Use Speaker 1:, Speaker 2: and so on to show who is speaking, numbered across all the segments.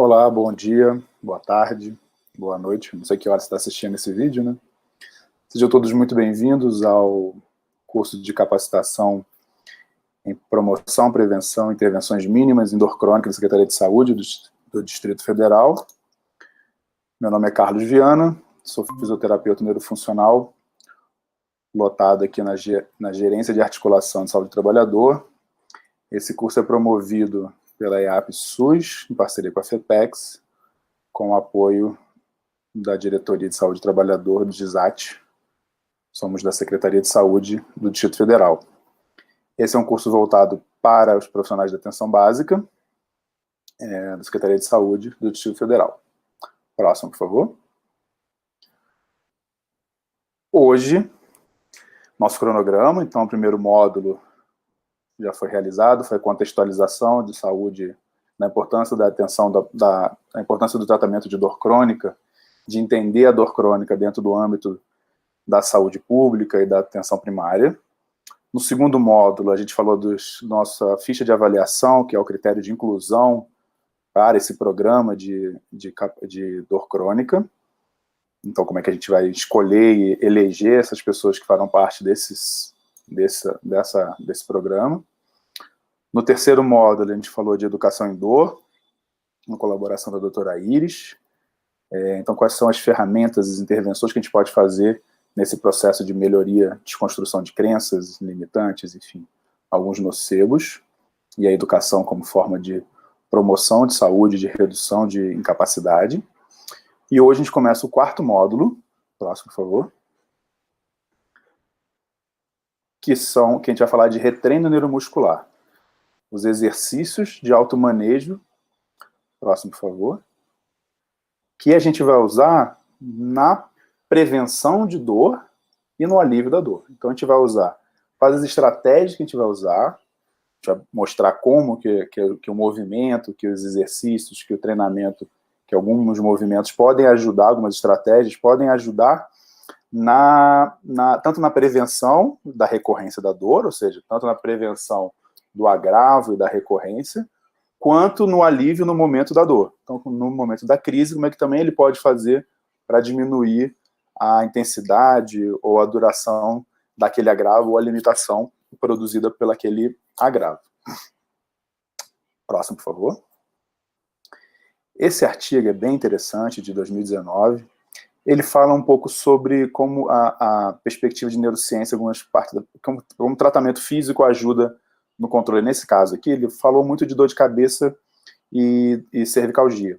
Speaker 1: Olá, bom dia, boa tarde, boa noite. Não sei que hora você está assistindo esse vídeo, né? Sejam todos muito bem-vindos ao curso de capacitação em promoção, prevenção e intervenções mínimas em dor crônica da Secretaria de Saúde do Distrito Federal. Meu nome é Carlos Viana, sou fisioterapeuta neurofuncional, lotado aqui na Gerência de Articulação de Saúde do Trabalhador. Esse curso é promovido pela EAP SUS, em parceria com a FEPEX, com o apoio da Diretoria de Saúde do Trabalhador, do DISAT. Somos da Secretaria de Saúde do Distrito Federal. Esse é um curso voltado para os profissionais da atenção básica, da Secretaria de Saúde do Distrito Federal. Próximo, por favor. Hoje, nosso cronograma, então, o primeiro módulo já foi realizado, foi a contextualização de saúde, na importância da atenção, a importância do tratamento de dor crônica, de entender a dor crônica dentro do âmbito da saúde pública e da atenção primária. No segundo módulo, a gente falou da nossa ficha de avaliação, que é o critério de inclusão para esse programa de dor crônica. Então, como é que a gente vai escolher e eleger essas pessoas que farão parte desse programa. No terceiro módulo, a gente falou de educação em dor, com colaboração da doutora Iris. Então, quais são as ferramentas, as intervenções que a gente pode fazer nesse processo de melhoria, desconstrução de crenças limitantes, enfim, alguns nocebos, e a educação como forma de promoção de saúde, de redução de incapacidade. E hoje a gente começa o quarto módulo, próximo, por favor, que a gente vai falar de retreino neuromuscular, os exercícios de automanejo, próximo, por favor, que a gente vai usar na prevenção de dor e no alívio da dor. Então a gente vai usar quais as estratégias que a gente vai usar, a gente vai mostrar como que o movimento, que os exercícios, que o treinamento, que alguns movimentos podem ajudar, algumas estratégias podem ajudar tanto na prevenção da recorrência da dor, ou seja, tanto na prevenção do agravo e da recorrência, quanto no alívio no momento da dor. Então, no momento da crise, como é que também ele pode fazer para diminuir a intensidade ou a duração daquele agravo ou a limitação produzida por aquele agravo. Próximo, por favor. Esse artigo é bem interessante, de 2019. Ele fala um pouco sobre como a perspectiva de neurociência, algumas partes, como tratamento físico ajuda no controle. Nesse caso aqui, ele falou muito de dor de cabeça e cervicalgia.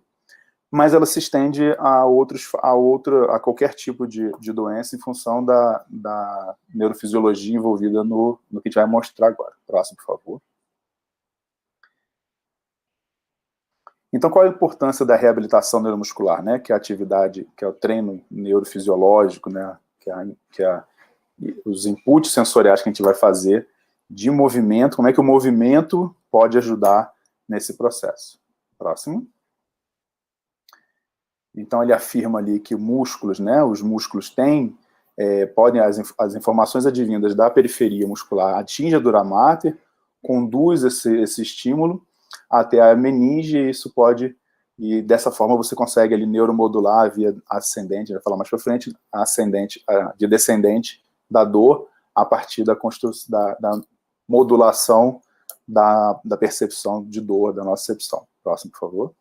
Speaker 1: Mas ela se estende a qualquer tipo de doença em função da neurofisiologia envolvida no que a gente vai mostrar agora. Próximo, por favor. Então, qual a importância da reabilitação neuromuscular, né? Que é a atividade, que é o treino neurofisiológico, né? Que é os inputs sensoriais que a gente vai fazer de movimento, como é que o movimento pode ajudar nesse processo. Próximo. Então, ele afirma ali que músculos, né? Os músculos têm, podem, as informações advindas da periferia muscular atingem a dura mater, conduz esse estímulo até a meninge, e isso pode, e dessa forma você consegue ali neuromodular a via ascendente, vai falar mais para frente, ascendente, de descendente da dor, a partir da modulação da percepção de dor, da nocicepção. Próximo, por favor.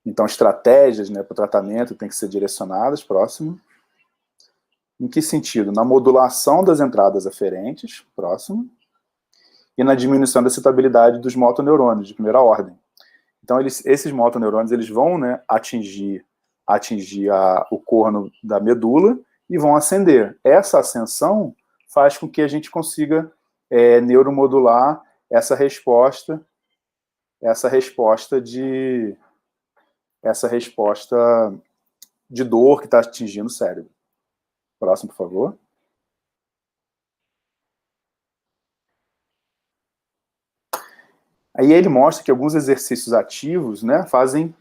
Speaker 1: Então, estratégias, né, para o tratamento têm que ser direcionadas. Próximo. Em que sentido? Na modulação das entradas aferentes. Próximo. E na diminuição da excitabilidade dos motoneurônios de primeira ordem. Então, esses motoneurônios eles vão, né, atingir o corno da medula e vão ascender. Essa ascensão faz com que a gente consiga neuromodular essa resposta de dor que está atingindo o cérebro. Próximo, por favor. Aí ele mostra que alguns exercícios ativos, né, fazem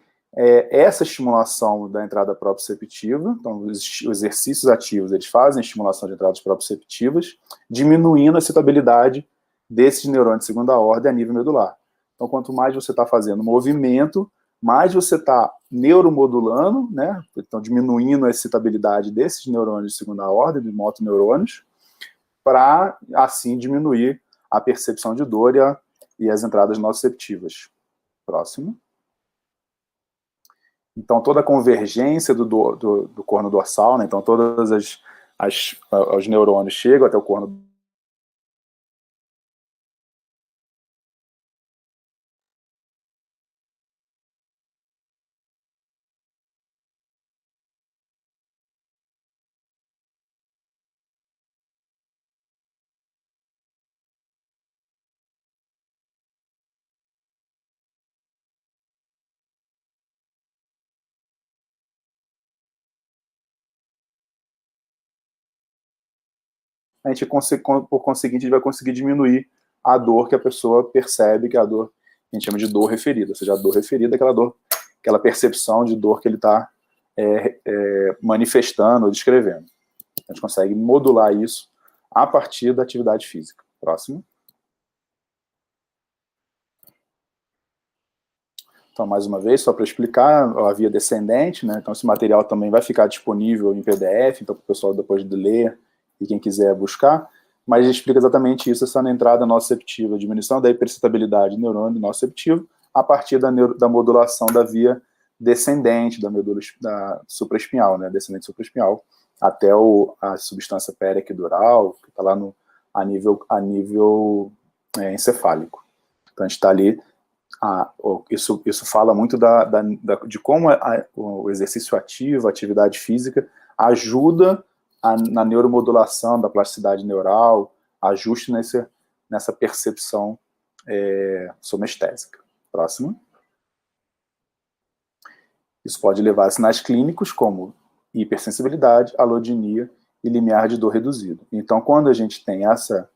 Speaker 1: essa estimulação da entrada proprioceptiva. Então, os exercícios ativos, eles fazem a estimulação de entradas proprioceptivas, diminuindo a excitabilidade desses neurônios de segunda ordem a nível medular. Então, quanto mais você está fazendo movimento, mais você está neuromodulando, né? Então, diminuindo a excitabilidade desses neurônios de segunda ordem, de motoneurônios, para, assim, diminuir a percepção de dor e as entradas nociceptivas. Próximo. Então, toda a convergência do corno dorsal, né? Então, todas os neurônios chegam até o corno. A gente, por conseguinte, a gente vai conseguir diminuir a dor que a pessoa percebe, que é a dor que a gente chama de dor referida. Ou seja, a dor referida é aquela dor, aquela percepção de dor que ele está manifestando ou descrevendo. A gente consegue modular isso a partir da atividade física. Próximo. Então, mais uma vez, só para explicar, a via descendente, né? Então esse material também vai ficar disponível em PDF, então para o pessoal depois de ler e quem quiser buscar, mas explica exatamente isso, essa entrada nociceptiva, diminuição da hiperexcitabilidade do neurônio nociceptivo a partir da modulação da via descendente da medula supraespinhal, né? Descendente supraespinhal, até a substância periaquidural, que está lá a nível encefálico. Então a gente está ali. Isso fala muito de como o exercício ativo, a atividade física, ajuda na neuromodulação da plasticidade neural, ajuste nessa percepção somestésica. Próximo. Isso pode levar a sinais clínicos como hipersensibilidade, alodinia e limiar de dor reduzido. Então, quando a gente tem essa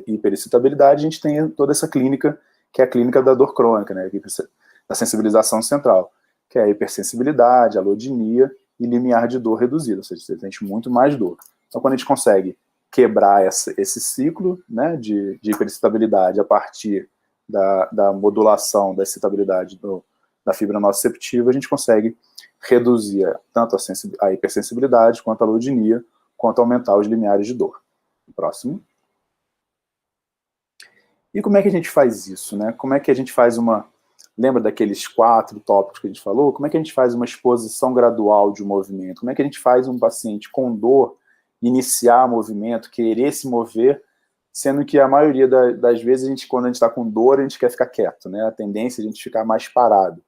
Speaker 1: hiperexcitabilidade, a gente tem toda essa clínica, que é a clínica da dor crônica, né, da sensibilização central, que é a hipersensibilidade, alodinia e limiar de dor reduzido, ou seja, você sente muito mais dor. Então, quando a gente consegue quebrar esse ciclo, né, de hiperexcitabilidade a partir da modulação da excitabilidade da fibra nociceptiva, a gente consegue reduzir tanto a hipersensibilidade, quanto a alodinia, quanto aumentar os limiares de dor. Próximo. E como é que a gente faz isso, né? Como é que a gente faz lembra daqueles 4 tópicos que a gente falou? Como é que a gente faz uma exposição gradual de um movimento? Como é que a gente faz um paciente com dor iniciar movimento, querer se mover, sendo que a maioria das vezes, quando a gente está com dor, a gente quer ficar quieto, né? A tendência é a gente ficar mais parado.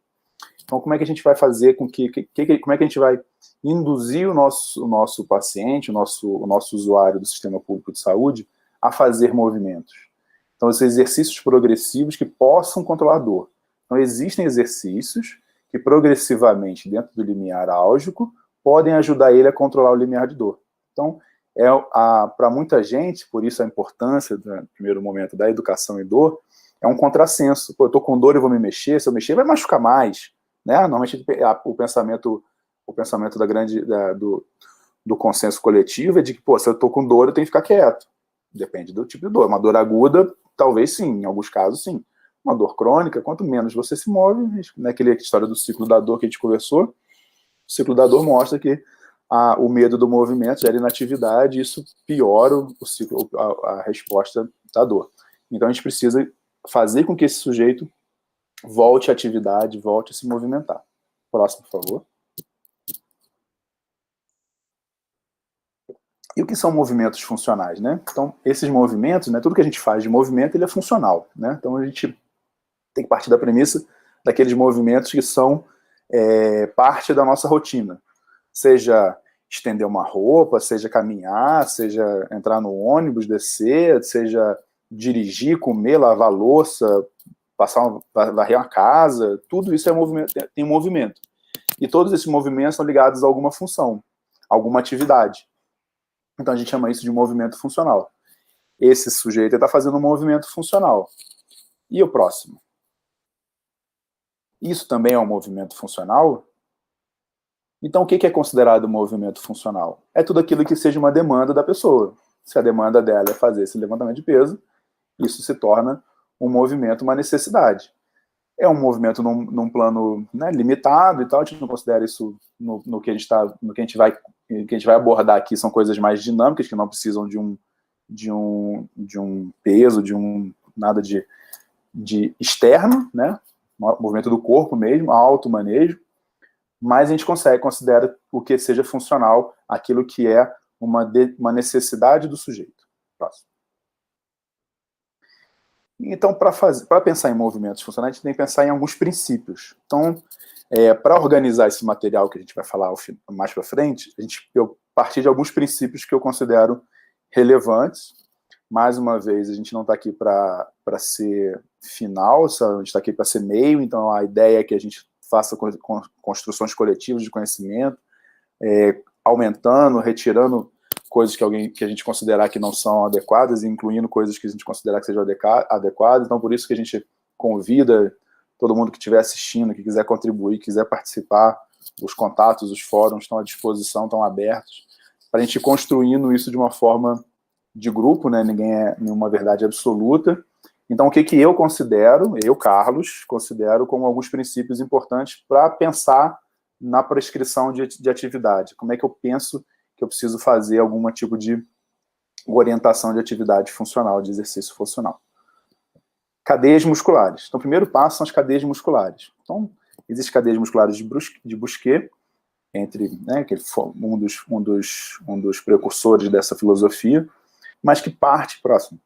Speaker 1: Então, como é que a gente vai fazer com como é que a gente vai induzir o nosso paciente, o nosso usuário do sistema público de saúde, a fazer movimentos? Então, esses exercícios progressivos que possam controlar a dor. Então, existem exercícios que progressivamente, dentro do limiar álgico, podem ajudar ele a controlar o limiar de dor. Então, para muita gente, por isso a importância, no primeiro momento, da educação em dor, é um contrassenso. Pô, eu estou com dor e vou me mexer, se eu mexer vai machucar mais. Né? Normalmente, o pensamento do consenso coletivo é de que, pô, se eu estou com dor, eu tenho que ficar quieto. Depende do tipo de dor. Uma dor aguda, talvez sim, em alguns casos sim. Uma dor crônica, quanto menos você se move, naquela história do ciclo da dor que a gente conversou, o ciclo da dor mostra que o medo do movimento gera inatividade, e isso piora a resposta da dor. Então a gente precisa fazer com que esse sujeito volte à atividade, volte a se movimentar. Próximo, por favor. E o que são movimentos funcionais, né? Então, esses movimentos, né, tudo que a gente faz de movimento, ele é funcional, né? Então, a gente tem que partir da premissa daqueles movimentos que são parte da nossa rotina. Seja estender uma roupa, seja caminhar, seja entrar no ônibus, descer, seja dirigir, comer, lavar louça, varrer uma casa, tudo isso tem movimento. E todos esses movimentos são ligados a alguma função, alguma atividade. Então a gente chama isso de movimento funcional. Esse sujeito está fazendo um movimento funcional. E o próximo? Isso também é um movimento funcional? Então o que é considerado movimento funcional? É tudo aquilo que seja uma demanda da pessoa. Se a demanda dela é fazer esse levantamento de peso, isso se torna um movimento, uma necessidade. É um movimento num plano, né, limitado e tal, a gente não considera isso no que a gente vai abordar aqui, são coisas mais dinâmicas, que não precisam de um peso, nada de externo, né, movimento do corpo mesmo, automanejo, mas a gente considera o que seja funcional, aquilo que é uma necessidade do sujeito. Próximo. Então, para pensar em movimentos funcionais, a gente tem que pensar em alguns princípios. Então, para organizar esse material que a gente vai falar mais para frente, eu parti de alguns princípios que eu considero relevantes. Mais uma vez, a gente não está aqui para ser final, a gente está aqui para ser meio, então a ideia é que a gente faça construções coletivas de conhecimento, aumentando, retirando coisas que a gente considerar que não são adequadas, incluindo coisas que a gente considerar que sejam adequadas. Então, por isso que a gente convida todo mundo que estiver assistindo, que quiser contribuir, quiser participar, os contatos, os fóruns estão à disposição, estão abertos, para a gente ir construindo isso de uma forma de grupo, né? Ninguém é nenhuma verdade absoluta. Então, o que eu considero, Carlos, considero como alguns princípios importantes para pensar na prescrição de atividade. Como é que eu penso que eu preciso fazer algum tipo de orientação de atividade funcional, de exercício funcional. Cadeias musculares. Então, o primeiro passo são as cadeias musculares. Então, existem cadeias musculares de Busquet, que foi um dos precursores dessa filosofia, mas que parte, próximo,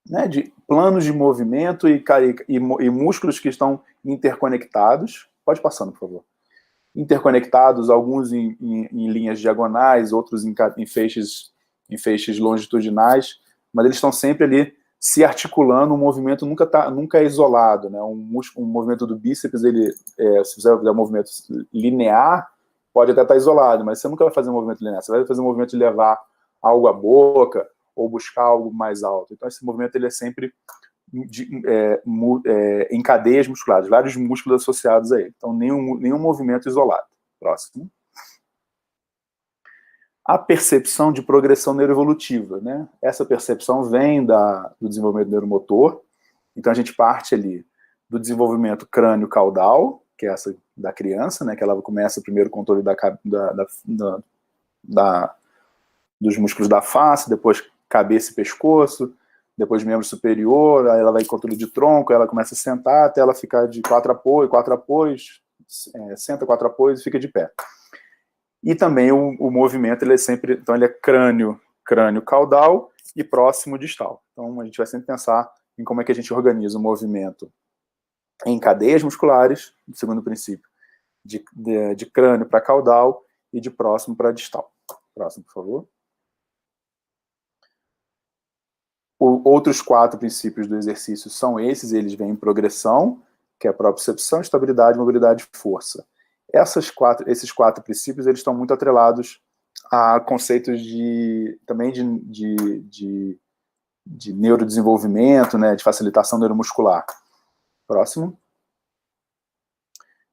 Speaker 1: né, de planos de movimento e músculos que estão interconectados. Pode passando, por favor. Interconectados, alguns em linhas diagonais, outros em feixes longitudinais, mas eles estão sempre ali se articulando, o movimento nunca é isolado, né? Um movimento do bíceps, se você fizer um movimento linear, pode até estar isolado, mas você nunca vai fazer um movimento linear, você vai fazer um movimento de levar algo à boca ou buscar algo mais alto. Então esse movimento ele é sempre em cadeias musculares, vários músculos associados a ele. Então, nenhum movimento isolado. Próximo. A percepção de progressão neuroevolutiva, né? Essa percepção vem do desenvolvimento neuromotor. Então, a gente parte ali do desenvolvimento crânio-caudal, que é essa da criança, né? Que ela começa primeiro o controle dos músculos da face, depois cabeça e pescoço, depois membro superior, aí ela vai em controle de tronco, ela começa a sentar até ela ficar de 4 apoios, senta 4 apoios e fica de pé. E também o movimento, ele é sempre, então ele é crânio-caudal e próximo distal. Então a gente vai sempre pensar em como é que a gente organiza o movimento em cadeias musculares, segundo o princípio, de crânio para caudal e de próximo para distal. Próximo, por favor. Outros 4 princípios do exercício são esses, eles vêm em progressão, que é a propriocepção, estabilidade, mobilidade e força. Esses 4 princípios, eles estão muito atrelados a conceitos também de neurodesenvolvimento, né, de facilitação neuromuscular. Próximo.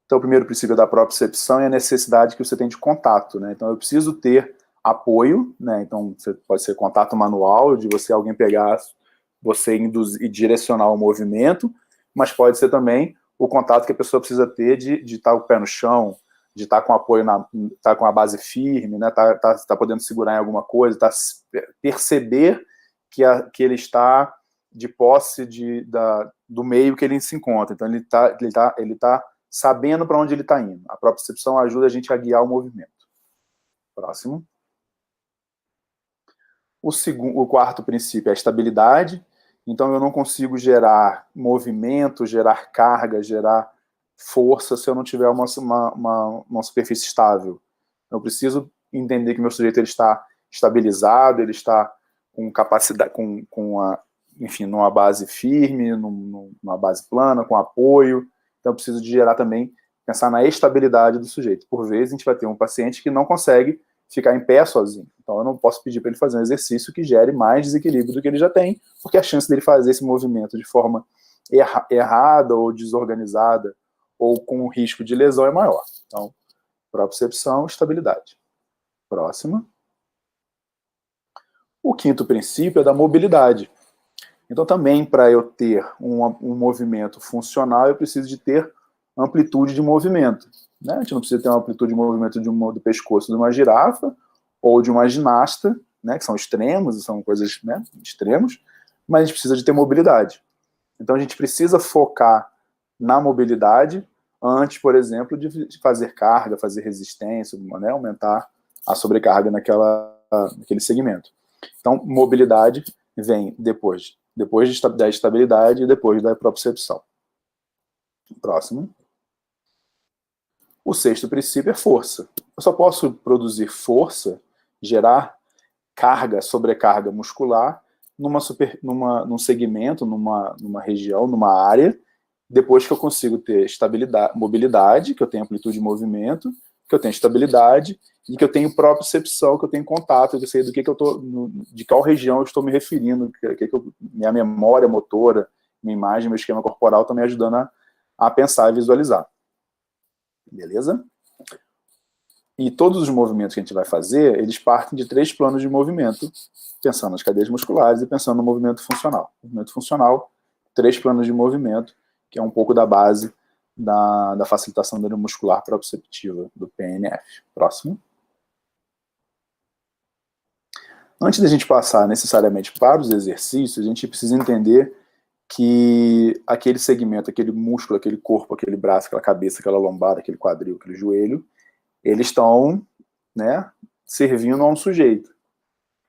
Speaker 1: Então, o primeiro princípio é da propriocepção é a necessidade que você tem de contato, né? Então, eu preciso ter apoio, né? Então, pode ser contato manual, de alguém pegar você e direcionar o movimento, mas pode ser também o contato que a pessoa precisa ter de estar com o pé no chão, de estar com apoio, estar com a base firme, né? Tá podendo segurar em alguma coisa, perceber que ele está de posse do meio que ele se encontra. Então, ele tá sabendo para onde ele está indo. A propriocepção ajuda a gente a guiar o movimento. Próximo. O quarto princípio é a estabilidade. Então, eu não consigo gerar movimento, gerar carga, gerar força se eu não tiver uma superfície estável. Eu preciso entender que meu sujeito ele está estabilizado, ele está com capacidade, enfim, numa base firme, numa base plana, com apoio. Então, eu preciso de gerar também, pensar na estabilidade do sujeito. Por vezes, a gente vai ter um paciente que não consegue ficar em pé sozinho. Então, eu não posso pedir para ele fazer um exercício que gere mais desequilíbrio do que ele já tem, porque a chance dele fazer esse movimento de forma errada ou desorganizada ou com risco de lesão é maior. Então, propriocepção, estabilidade. Próximo. O quinto princípio é da mobilidade. Então, também, para eu ter um movimento funcional, eu preciso de ter amplitude de movimento. Né? A gente não precisa ter uma amplitude de movimento do pescoço de uma girafa ou de uma ginasta, né, que são extremos, são coisas, né, extremos, mas a gente precisa de ter mobilidade. Então, a gente precisa focar na mobilidade antes, por exemplo, de fazer carga, fazer resistência, né, aumentar a sobrecarga naquele segmento. Então, mobilidade vem depois da estabilidade e depois da propriocepção. Próximo. O sexto princípio é força. Eu só posso produzir força, gerar carga, sobrecarga muscular num segmento, numa região, numa área, depois que eu consigo ter estabilidade, mobilidade, que eu tenho amplitude de movimento, que eu tenho estabilidade e que eu tenho propriocepção, que eu tenho contato, que eu sei do que eu tô, de qual região eu estou me referindo, minha memória motora, minha imagem, meu esquema corporal estão me ajudando a pensar e visualizar. Beleza? E todos os movimentos que a gente vai fazer, eles partem de 3 planos de movimento, pensando nas cadeias musculares e pensando no movimento funcional. Movimento funcional, 3 planos de movimento, que é um pouco da base da facilitação neuromuscular proprioceptiva do PNF. Próximo. Antes da gente passar necessariamente para os exercícios, a gente precisa entender que aquele segmento, aquele músculo, aquele corpo, aquele braço, aquela cabeça, aquela lombada, aquele quadril, aquele joelho, eles estão, né, servindo a um sujeito.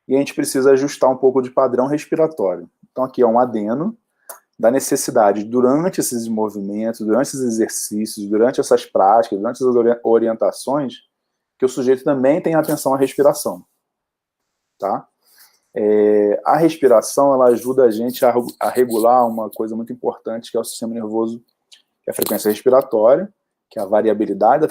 Speaker 1: E a gente precisa ajustar um pouco de padrão respiratório. Então aqui é um adeno da necessidade, durante esses movimentos, durante esses exercícios, durante essas práticas, durante essas orientações, que o sujeito também tenha atenção à respiração. Tá? A respiração, ela ajuda a gente a regular uma coisa muito importante, que é o sistema nervoso, que é a frequência respiratória, que é a variabilidade da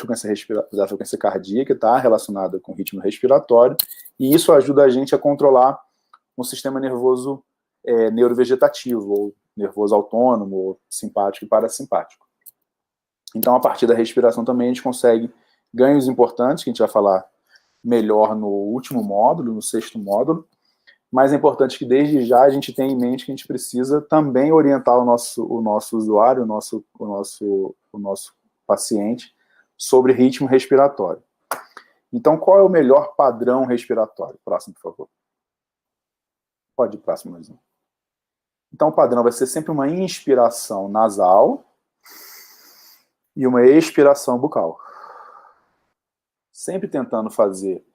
Speaker 1: frequência cardíaca, está relacionada com o ritmo respiratório, e isso ajuda a gente a controlar um sistema nervoso neurovegetativo, ou nervoso autônomo, ou simpático e parasimpático. Então, a partir da respiração também a gente consegue ganhos importantes, que a gente vai falar melhor no último módulo, no 6º módulo, mas é importante que desde já a gente tenha em mente que a gente precisa também orientar o nosso usuário, o nosso paciente, sobre ritmo respiratório. Então, qual é o melhor padrão respiratório? Próximo, por favor. Pode ir, próximo, mais um. Então, o padrão vai ser sempre uma inspiração nasal e uma expiração bucal. Sempre tentando fazer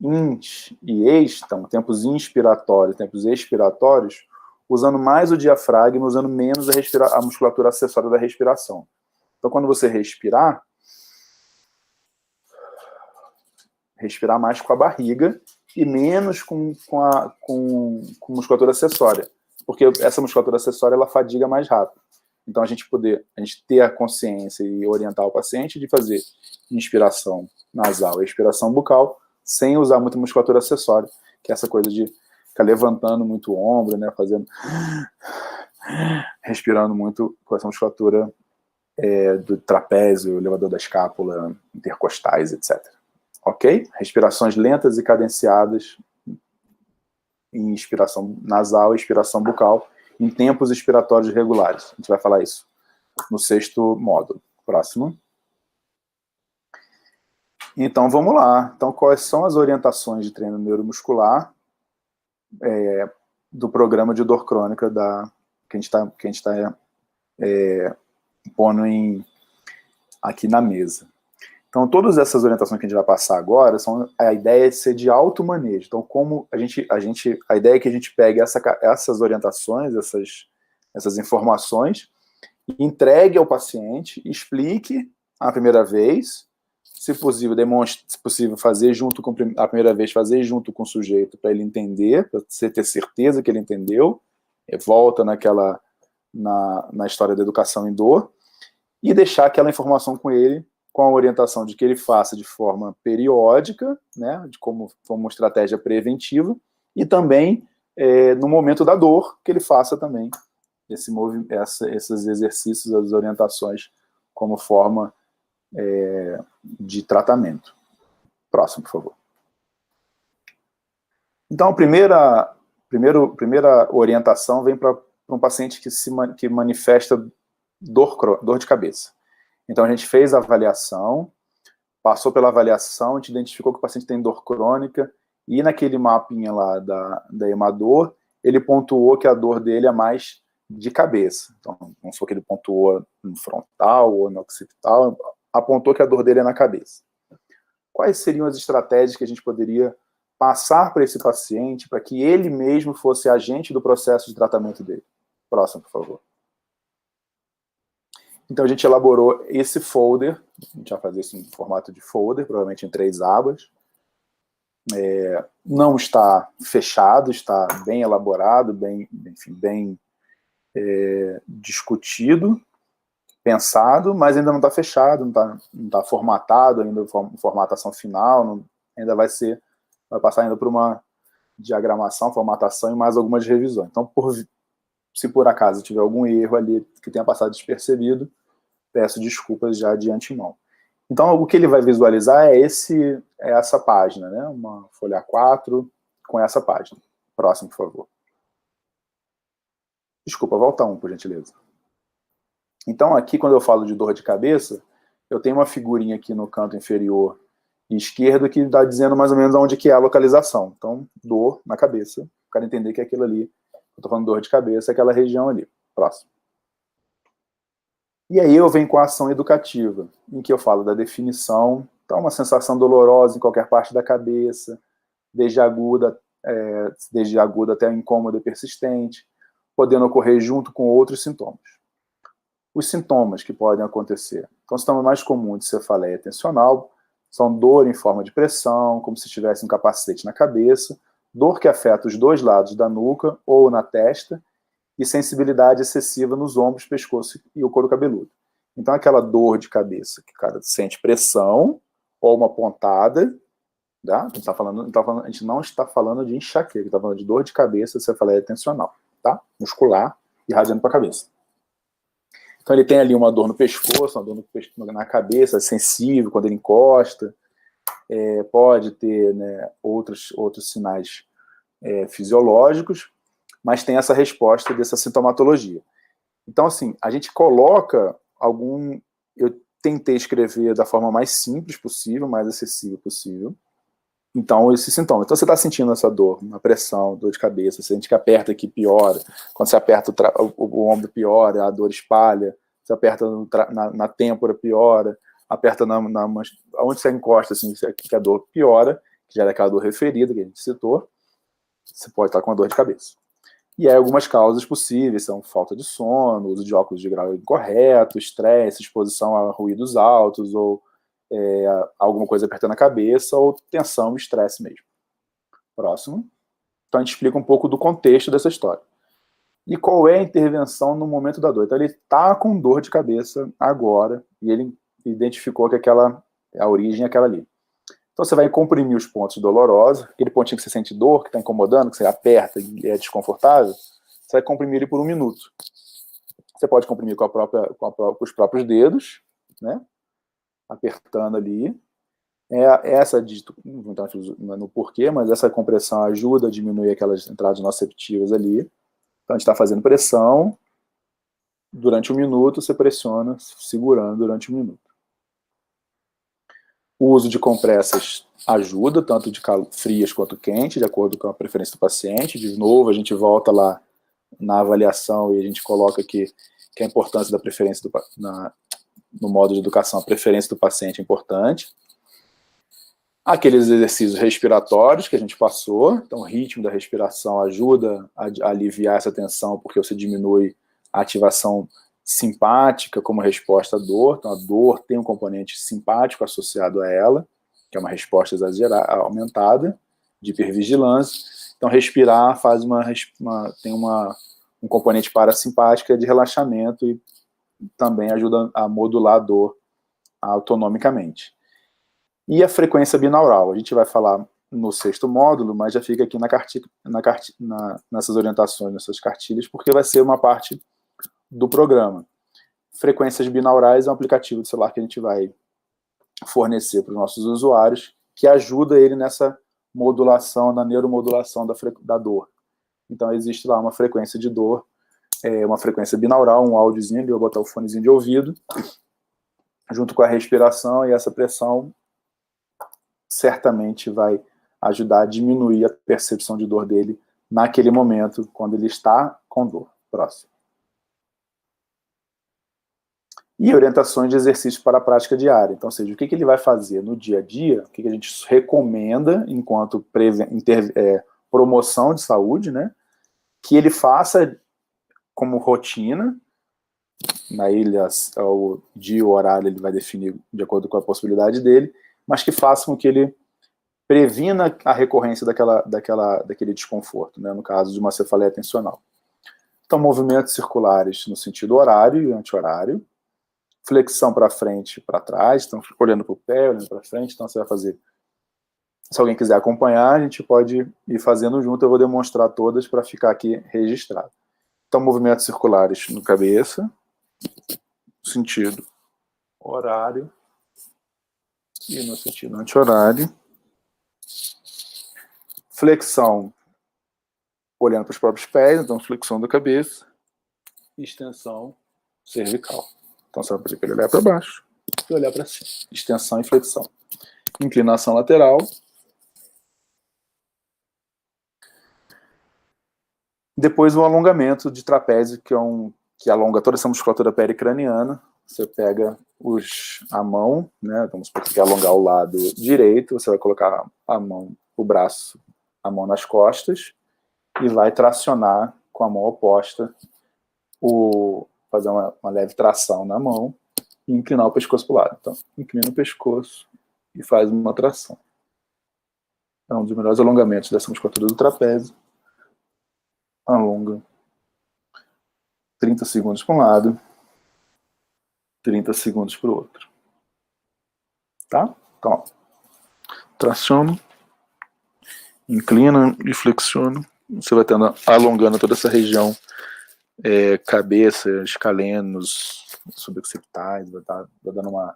Speaker 1: int e ex, então, tempos inspiratórios, tempos expiratórios, usando mais o diafragma, usando menos a musculatura acessória da respiração. Então, quando você respirar mais com a barriga e menos com musculatura acessória, porque essa musculatura acessória ela fadiga mais rápido. Então, a gente ter a consciência e orientar o paciente de fazer inspiração nasal e expiração bucal sem usar muita musculatura acessória, que é essa coisa de ficar levantando muito o ombro, né, respirando muito com essa musculatura do trapézio, elevador da escápula, intercostais, etc. Ok? Respirações lentas e cadenciadas em inspiração nasal e expiração bucal em tempos expiratórios regulares. A gente vai falar isso no 6º módulo. Próximo. Então, vamos lá. Então, quais são as orientações de treino neuromuscular do programa de dor crônica que a gente está pondo aqui na mesa? Então, todas essas orientações que a gente vai passar agora são a ideia de ser de auto-manejo. Então, como a ideia é que a gente pegue essas orientações, essas informações, entregue ao paciente, explique a primeira vez, se possível, demonstre, se possível, fazer junto com a primeira vez, fazer junto com o sujeito para ele entender, para você ter certeza que ele entendeu, volta na história da educação em dor, e deixar aquela informação com ele, com a orientação de que ele faça de forma periódica, né, como uma estratégia preventiva, e também, no momento da dor, que ele faça também esses exercícios, as orientações, como forma de tratamento. Próximo, por favor. Então, a primeira orientação vem para para um paciente que manifesta dor de cabeça. Então, a gente fez a avaliação, passou pela avaliação, a gente identificou que o paciente tem dor crônica, e naquele mapinha lá da EMA-Dor, ele pontuou que a dor dele é mais de cabeça. Então, não foi que ele pontuou no frontal ou no occipital, apontou que a dor dele é na cabeça. Quais seriam as estratégias que a gente poderia passar para esse paciente para que ele mesmo fosse agente do processo de tratamento dele? Próximo, por favor. Então, a gente elaborou esse folder, a gente vai fazer isso em formato de folder, provavelmente em 3 abas. Não está fechado, está bem elaborado, bem discutido, pensado, mas ainda não está fechado, não está formatado ainda, formatação final, ainda vai passar ainda por uma diagramação, formatação e mais algumas revisões. Então, se por acaso tiver algum erro ali que tenha passado despercebido, peço desculpas já de antemão. Então, o que ele vai visualizar é essa página, né? Uma folha A4 com essa página. Próximo, por favor. Desculpa, volta 1, por gentileza. Então, aqui, quando eu falo de dor de cabeça, eu tenho uma figurinha aqui no canto inferior esquerdo que está dizendo mais ou menos onde que é a localização. Então, dor na cabeça. Eu quero entender que é aquilo ali. Eu estou falando dor de cabeça, é aquela região ali. Próximo. E aí eu venho com a ação educativa, em que eu falo da definição. Então, uma sensação dolorosa em qualquer parte da cabeça, desde aguda até incômoda e persistente, podendo ocorrer junto com outros sintomas. Os sintomas que podem acontecer. Então, o sintoma mais comum de cefaleia tensional são dor em forma de pressão, como se tivesse um capacete na cabeça, dor que afeta os 2 lados da nuca ou na testa, e sensibilidade excessiva nos ombros, pescoço e o couro cabeludo. Então, aquela dor de cabeça que o cara sente pressão ou uma pontada, tá? A gente não está falando de enxaqueca, está falando de dor de cabeça, cefaleia tensional, tá? Muscular, irradiando para a cabeça. Então, ele tem ali uma dor no pescoço, uma dor na cabeça, sensível quando ele encosta, pode ter, né, outros sinais fisiológicos, mas tem essa resposta dessa sintomatologia. Então, assim, a gente coloca eu tentei escrever da forma mais simples possível, mais acessível possível. Então, esse sintoma. Então, você está sentindo essa dor, uma pressão, dor de cabeça, você sente que aperta aqui, piora. Quando você aperta o ombro, piora, a dor espalha. Você aperta na têmpora, piora. Aperta onde você encosta, assim, que a dor piora, que já é aquela dor referida que a gente citou. Você pode estar com uma dor de cabeça. E aí algumas causas possíveis são falta de sono, uso de óculos de grau incorreto, estresse, exposição a ruídos altos, ou alguma coisa apertando a cabeça, ou tensão e estresse mesmo. Próximo. Então a gente explica um pouco do contexto dessa história. E qual é a intervenção no momento da dor? Então ele está com dor de cabeça agora, e ele identificou que a origem é aquela ali. Então você vai comprimir os pontos dolorosos, aquele pontinho que você sente dor, que está incomodando, que você aperta e é desconfortável, você vai comprimir ele por 1 minuto. Você pode comprimir com os próprios dedos, né? Apertando ali. Não vou entrar no porquê, mas essa compressão ajuda a diminuir aquelas entradas nociceptivas ali. Então a gente está fazendo pressão, durante 1 minuto você pressiona, segurando durante 1 minuto. O uso de compressas ajuda, tanto de frias quanto quentes, de acordo com a preferência do paciente. De novo, a gente volta lá na avaliação e a gente coloca aqui que a importância da preferência no modo de educação, a preferência do paciente é importante. Aqueles exercícios respiratórios que a gente passou, então o ritmo da respiração ajuda a aliviar essa tensão, porque você diminui a ativação simpática como resposta à dor. Então a dor tem um componente simpático associado a ela, que é uma resposta exagerada, aumentada, de hipervigilância. Então respirar tem um componente parasimpático de relaxamento e também ajuda a modular a dor autonomicamente. E a frequência binaural, a gente vai falar no 6º módulo, mas já fica aqui nessas orientações, nessas cartilhas, porque vai ser uma parte do programa. Frequências binaurais é um aplicativo de celular que a gente vai fornecer para os nossos usuários, que ajuda ele nessa modulação, na neuromodulação da dor. Então existe lá uma frequência de dor uma frequência binaural, um áudiozinho, eu vou botar o fonezinho de ouvido, junto com a respiração, e essa pressão certamente vai ajudar a diminuir a percepção de dor dele naquele momento, quando ele está com dor. Próximo. E orientações de exercício para a prática diária. Então, ou seja, o que ele vai fazer no dia a dia, o que a gente recomenda enquanto promoção de saúde, né? Que ele faça como rotina, na ilha, o dia e o horário ele vai definir de acordo com a possibilidade dele, mas que faça com que ele previna a recorrência daquele desconforto, né? No caso de uma cefaleia tensional. Então, movimentos circulares no sentido horário e anti-horário, flexão para frente e para trás, então olhando para o pé, olhando para frente, então você vai fazer. Se alguém quiser acompanhar, a gente pode ir fazendo junto, eu vou demonstrar todas para ficar aqui registrado. Então, movimentos circulares no cabeça, no sentido horário e no sentido anti-horário. Flexão, olhando para os próprios pés, então flexão da cabeça, extensão cervical. Então você vai pedir para ele olhar para baixo e olhar para cima. Extensão e flexão. Inclinação lateral. Depois o alongamento de trapézio, que alonga toda essa musculatura pericraniana. Você pega a mão, né? Vamos supor que você quer alongar o lado direito, você vai colocar a mão, o braço, a mão nas costas e vai tracionar com a mão oposta, fazer uma leve tração na mão e inclinar o pescoço para o lado. Então, inclina o pescoço e faz uma tração. É um dos melhores alongamentos dessa musculatura do trapézio. Alonga 30 segundos para um lado, 30 segundos para o outro. Tá? Então, ó, traciona, inclina e flexiona. Você vai alongando toda essa região, cabeça, escalenos, suboccipitais, vai dando uma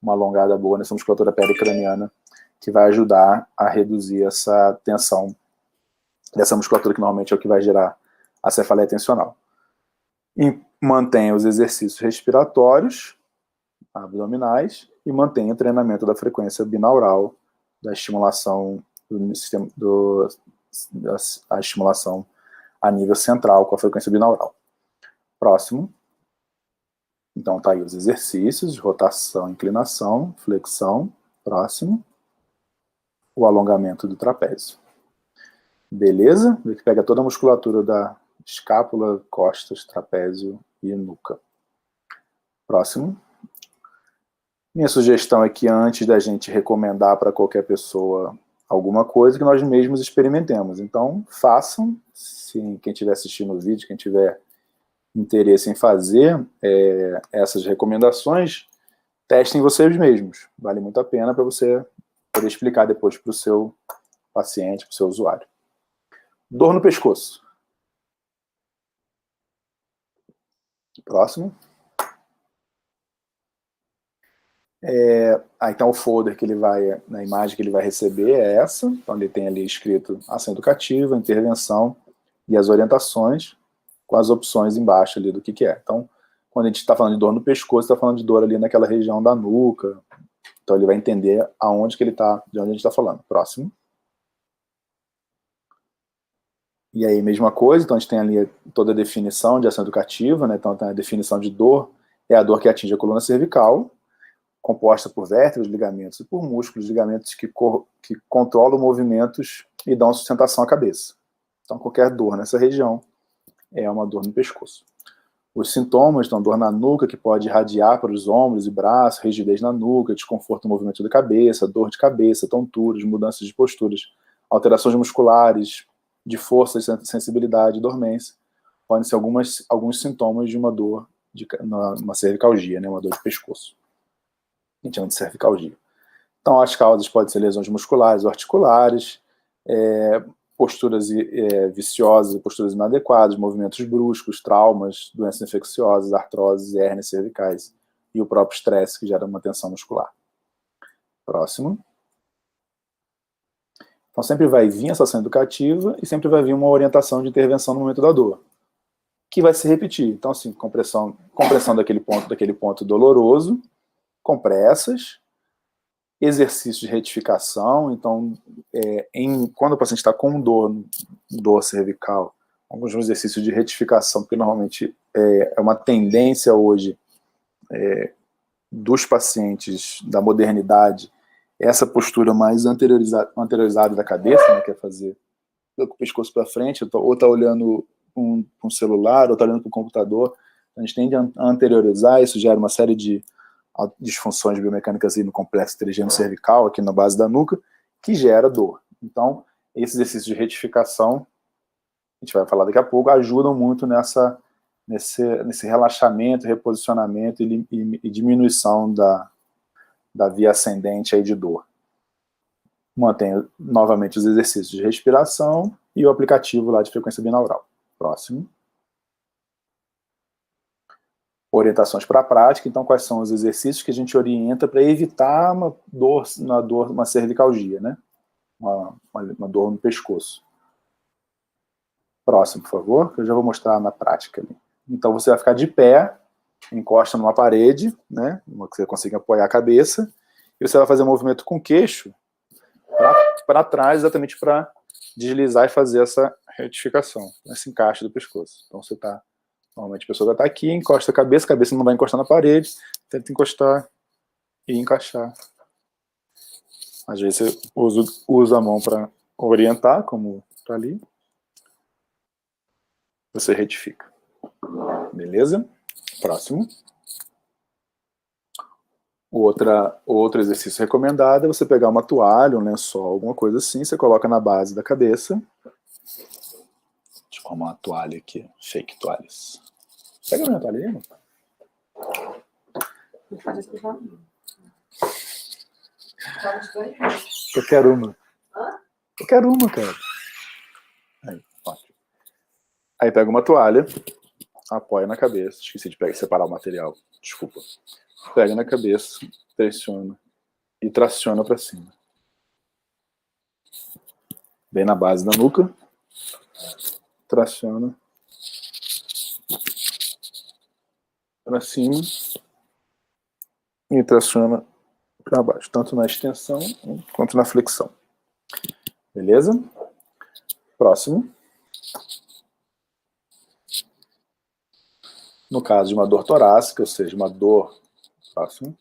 Speaker 1: alongada boa nessa musculatura pericraniana, que vai ajudar a reduzir essa tensão dessa musculatura, que normalmente é o que vai gerar a cefaleia tensional. E mantenha os exercícios respiratórios, abdominais, e mantenha o treinamento da frequência binaural, da estimulação a estimulação a nível central com a frequência binaural. Próximo. Então tá aí os exercícios de rotação, inclinação, flexão. Próximo. O alongamento do trapézio. Beleza? Ele pega toda a musculatura da escápula, costas, trapézio e nuca. Próximo. Minha sugestão é que antes da gente recomendar para qualquer pessoa alguma coisa, que nós mesmos experimentemos. Então, façam. Se quem estiver assistindo o vídeo, quem tiver interesse em fazer essas recomendações, testem vocês mesmos. Vale muito a pena para você poder explicar depois para o seu paciente, para o seu usuário. Dor no pescoço. Próximo. Então o folder que ele vai, na imagem que ele vai receber é essa. Então ele tem ali escrito ação educativa, intervenção e as orientações, com as opções embaixo ali do que é. Então, quando a gente está falando de dor no pescoço, está falando de dor ali naquela região da nuca. Então ele vai entender aonde que ele está, de onde a gente está falando. Próximo. E aí, mesma coisa, então a gente tem ali toda a definição de ação educativa, né? Então tem a definição de dor, é a dor que atinge a coluna cervical, composta por vértebras, ligamentos e por músculos, ligamentos que controlam movimentos e dão sustentação à cabeça. Então qualquer dor nessa região é uma dor no pescoço. Os sintomas, então dor na nuca, que pode irradiar para os ombros e braços, rigidez na nuca, desconforto no movimento da cabeça, dor de cabeça, tonturas, mudanças de posturas, alterações musculares, de força, sensibilidade, dormência, podem ser alguns sintomas de uma dor, uma cervicalgia, né, uma dor de pescoço. A gente chama de cervicalgia. Então, as causas podem ser lesões musculares ou articulares, posturas viciosas, posturas inadequadas, movimentos bruscos, traumas, doenças infecciosas, artroses, hérnias cervicais e o próprio estresse que gera uma tensão muscular. Próximo. Então sempre vai vir essa ação educativa e sempre vai vir uma orientação de intervenção no momento da dor. que vai se repetir. Então, assim, compressão daquele ponto doloroso, compressas, exercício de retificação. Então, quando o paciente está com dor cervical, alguns exercícios de retificação, porque normalmente é uma tendência hoje dos pacientes da modernidade, essa postura mais anteriorizada da cabeça, né, que é fazer com o pescoço para frente, ou está olhando um celular, ou está olhando para o computador. A gente tende a anteriorizar, isso gera uma série de disfunções biomecânicas aí no complexo trigêmeo cervical, aqui na base da nuca, que gera dor. Então, esses exercícios de retificação, a gente vai falar daqui a pouco, ajudam muito nesse relaxamento, reposicionamento e diminuição da via ascendente aí de dor. Mantenho novamente os exercícios de respiração e o aplicativo lá de frequência binaural. Próximo. Orientações para a prática. Então, quais são os exercícios que a gente orienta para evitar uma cervicalgia, né? Uma dor no pescoço. Próximo, por favor, que eu já vou mostrar na prática ali. Então, você vai ficar de pé, encosta numa parede, né? Que você consiga apoiar a cabeça, e você vai fazer um movimento com o queixo para trás, exatamente para deslizar e fazer essa retificação, esse encaixe do pescoço. Então, você está... Normalmente a pessoa vai estar aqui, encosta a cabeça não vai encostar na parede, tenta encostar e encaixar. Às vezes você usa a mão para orientar, como está ali. Você retifica. Beleza? Próximo. Outro exercício recomendado é você pegar uma toalha, um lençol, alguma coisa assim, você coloca na base da cabeça. Deixa eu arrumar uma toalha aqui, fake toalhas. Pega a minha toalha aí, mano. Eu quero uma. Eu quero uma, cara. Aí pega uma toalha, apoia na cabeça. Esqueci de separar o material. Desculpa. Pega na cabeça, pressiona e traciona para cima. Bem na base da nuca. Traciona para cima e traciona para baixo, tanto na extensão quanto na flexão. Beleza? Próximo. No caso de uma dor torácica, ou seja, uma dor... Próximo.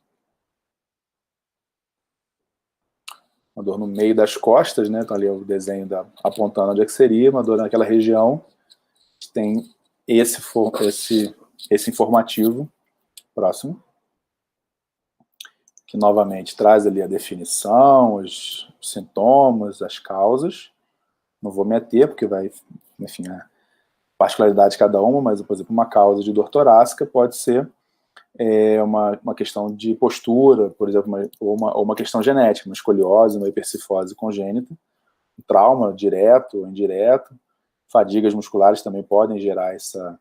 Speaker 1: Uma dor no meio das costas, né? Então ali é o desenho apontando onde é que seria, uma dor naquela região. Tem esse informativo. Próximo. Que novamente traz ali a definição, os sintomas, as causas. Não vou meter, porque vai, enfim, a particularidade de cada uma, mas, por exemplo, uma causa de dor torácica pode ser uma questão de postura, por exemplo, ou uma questão genética, uma escoliose, uma hipercifose congênita, um trauma direto ou indireto, fadigas musculares também podem gerar essa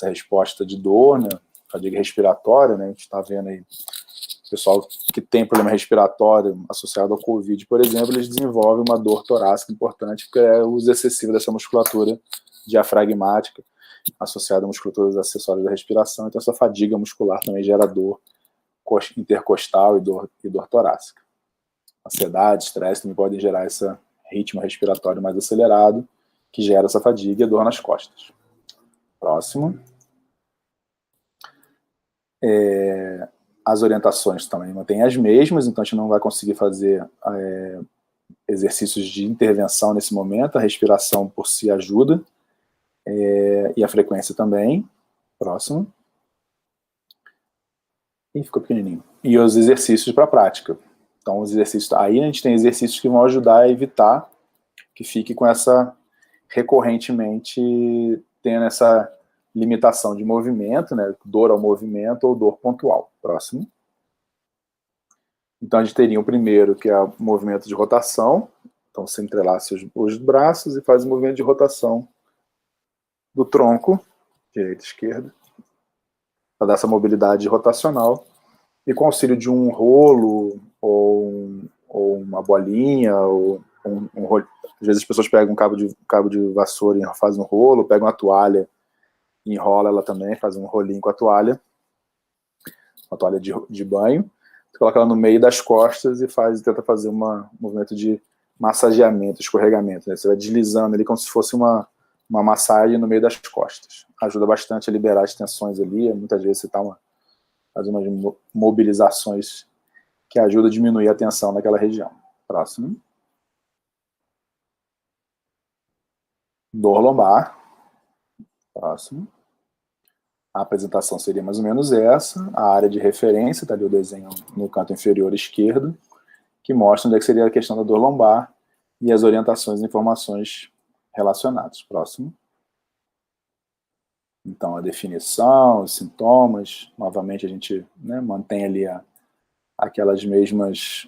Speaker 1: resposta de dor, né? Fadiga respiratória, né? A gente está vendo aí o pessoal que tem problema respiratório associado ao Covid, por exemplo, eles desenvolvem uma dor torácica importante, porque é o uso excessivo dessa musculatura diafragmática, associada a musculaturas acessórias da respiração. Então essa fadiga muscular também gera dor intercostal e dor torácica. Ansiedade, estresse também podem gerar esse ritmo respiratório mais acelerado, que gera essa fadiga e dor nas costas. Próximo. As orientações também mantêm as mesmas, então a gente não vai conseguir fazer exercícios de intervenção nesse momento. A respiração por si ajuda, e a frequência também. Próximo. E ficou pequenininho. E os exercícios para a prática. Então, os exercícios, aí a gente tem exercícios que vão ajudar a evitar que fique com essa, recorrentemente, tendo essa limitação de movimento, né, dor ao movimento ou dor pontual. Próximo. Então, a gente teria o primeiro, que é o movimento de rotação. Então, você entrelaça os braços e faz o movimento de rotação do tronco, direita e esquerda, para dar essa mobilidade rotacional. E com o auxílio de um rolo, ou uma bolinha, ou um rolo. Às vezes as pessoas pegam um cabo de vassoura e fazem um rolo, pegam uma toalha enrola ela também, faz um rolinho com a toalha de banho, você coloca ela no meio das costas e tenta fazer um movimento de massageamento, escorregamento, né? Você vai deslizando ali como se fosse uma massagem no meio das costas. Ajuda bastante a liberar as tensões ali, muitas vezes você está fazendo umas mobilizações que ajudam a diminuir a tensão naquela região. Próximo. Dor lombar. Próximo. A apresentação seria mais ou menos essa. A área de referência, está ali o desenho no canto inferior esquerdo, que mostra onde é que seria a questão da dor lombar e as orientações e informações relacionadas. Próximo. Então, a definição, os sintomas, novamente a gente, né, mantém ali aquelas mesmas...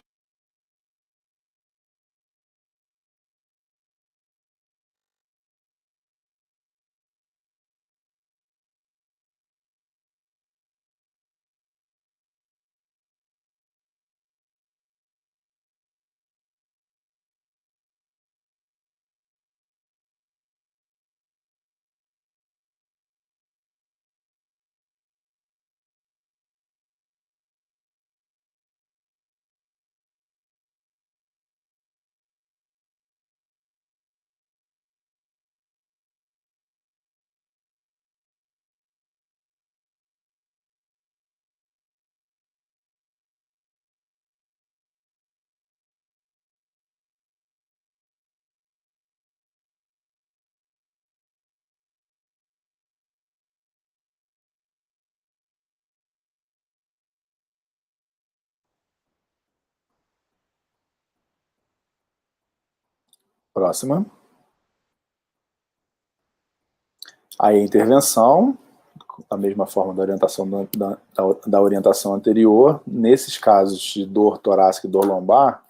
Speaker 1: Próxima. Aí a intervenção, da mesma forma da orientação da orientação anterior. Nesses casos de dor torácica e dor lombar,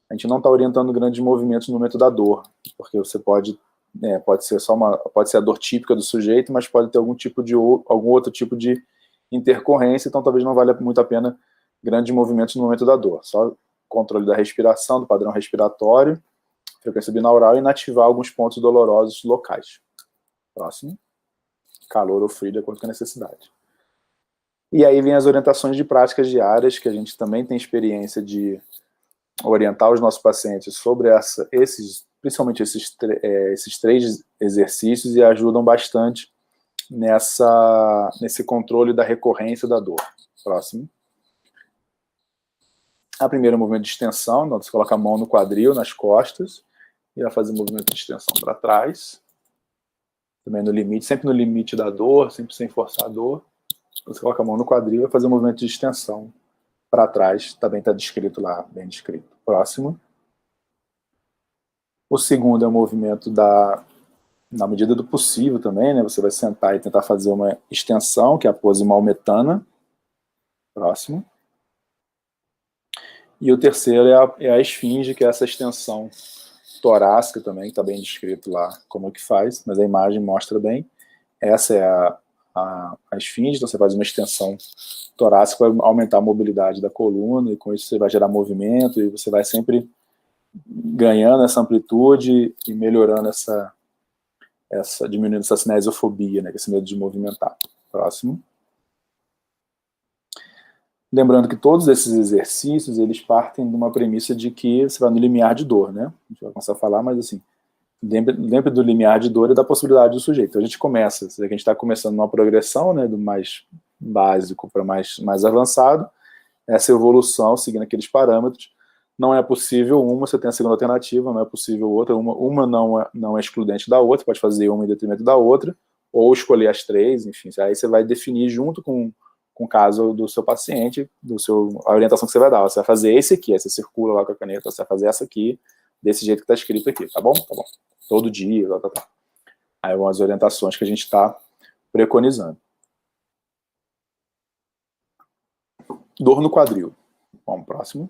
Speaker 1: a gente não está orientando grandes movimentos no momento da dor, porque você pode ser a dor típica do sujeito, mas pode ter algum outro tipo de intercorrência, então talvez não valha muito a pena grandes movimentos no momento da dor. Só controle da respiração, do padrão respiratório, frequência binaural e inativar alguns pontos dolorosos locais. Próximo. Calor ou frio, de acordo com a necessidade. E aí vem as orientações de práticas diárias, que a gente também tem experiência de orientar os nossos pacientes sobre principalmente esses 3 exercícios, e ajudam bastante nesse controle da recorrência da dor. Próximo. A primeira é o movimento de extensão, então você coloca a mão no quadril, nas costas, e vai fazer o movimento de extensão para trás. Também no limite, sempre no limite da dor, sempre sem forçar a dor. Você coloca a mão no quadril e vai fazer um movimento de extensão para trás, também está descrito lá, bem descrito. Próximo. O segundo é o movimento na medida do possível também, né? Você vai sentar e tentar fazer uma extensão, que é a pose maometana. Próximo. E o terceiro é a esfinge, que é essa extensão torácica também, que está bem descrito lá como é que faz, mas a imagem mostra bem. Essa é a esfinge, então você faz uma extensão torácica, vai aumentar a mobilidade da coluna, e com isso você vai gerar movimento, e você vai sempre ganhando essa amplitude e melhorando diminuindo essa cinesiofobia, né, que é esse medo de movimentar. Próximo. Lembrando que todos esses exercícios, eles partem de uma premissa de que você vai no limiar de dor, né? A gente vai começar a falar, mas assim, dentro do limiar de dor e da possibilidade do sujeito. Então a gente começa, a gente está começando uma progressão, né, do mais básico para mais avançado, essa evolução, seguindo aqueles parâmetros. Não é possível uma, você tem a segunda alternativa, não é possível outra, uma não é excludente da outra, pode fazer uma em detrimento da outra, ou escolher as 3, enfim, aí você vai definir junto com o caso do seu paciente, a orientação que você vai dar. Você vai fazer esse aqui, aí você circula lá com a caneta, você vai fazer essa aqui, desse jeito que está escrito aqui, tá bom? Tá bom. Todo dia, tá. Aí vão as orientações que a gente está preconizando. Dor no quadril. Vamos, próximo.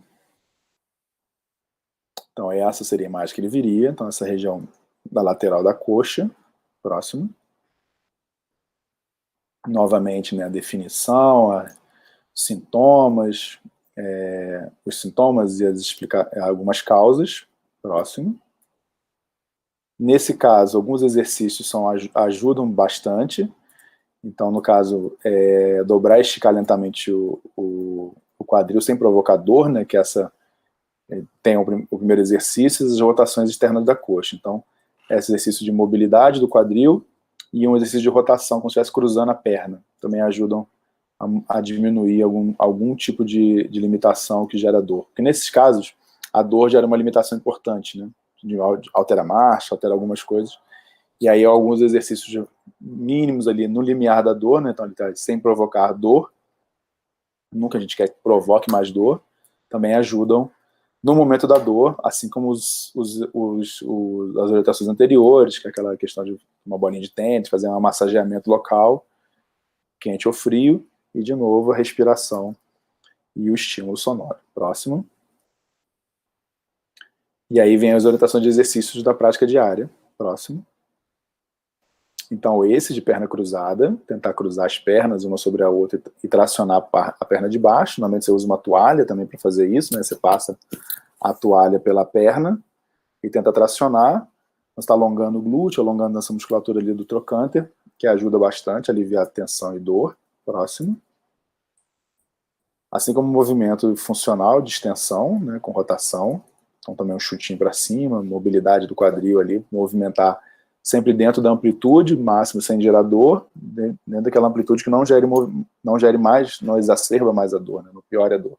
Speaker 1: Então, essa seria a imagem que ele viria. Então, essa região da lateral da coxa. Próximo. Novamente, né, a definição, sintomas, os sintomas e algumas causas. Próximo. Nesse caso, alguns exercícios ajudam bastante. Então, no caso, dobrar e esticar lentamente o quadril sem provocar dor, né, que tem o primeiro exercício, as rotações externas da coxa. Então, esse exercício de mobilidade do quadril e um exercício de rotação, como se estivesse cruzando a perna, também ajudam a diminuir algum tipo de limitação que gera dor. Porque nesses casos, a dor gera uma limitação importante, né? Altera a marcha, altera algumas coisas. E aí alguns exercícios mínimos ali no limiar da dor, né? Então ele está sem provocar dor, nunca a gente quer que provoque mais dor, também ajudam no momento da dor, assim como as orientações anteriores, que é aquela questão de uma bolinha de tênis, fazer um massageamento local, quente ou frio, e de novo a respiração e o estímulo sonoro. Próximo. E aí vem as orientações de exercícios da prática diária. Próximo. Então, esse de perna cruzada, tentar cruzar as pernas uma sobre a outra e tracionar a perna de baixo. Normalmente você usa uma toalha também para fazer isso, né? Você passa a toalha pela perna e tenta tracionar. Você está alongando o glúteo, alongando essa musculatura ali do trocânter, que ajuda bastante a aliviar a tensão e dor. Próximo. Assim como o movimento funcional de extensão, né, com rotação. Então também um chutinho para cima, mobilidade do quadril ali, movimentar sempre dentro da amplitude máxima sem gerar dor, dentro daquela amplitude que não gere mais, não exacerba mais a dor, né, não piora a dor.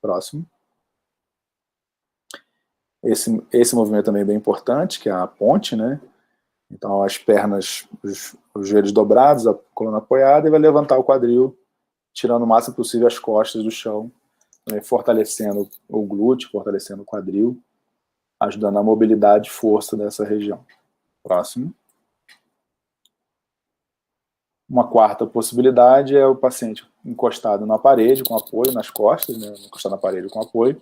Speaker 1: Próximo. Esse movimento também é bem importante, que é a ponte, né? Então as pernas, os joelhos dobrados, a coluna apoiada, e vai levantar o quadril, tirando o máximo possível as costas do chão, fortalecendo o glúteo, fortalecendo o quadril, ajudando a mobilidade e força dessa região. Próximo. Uma quarta possibilidade é o paciente encostado na parede, com apoio nas costas, né, encostado na parede com apoio,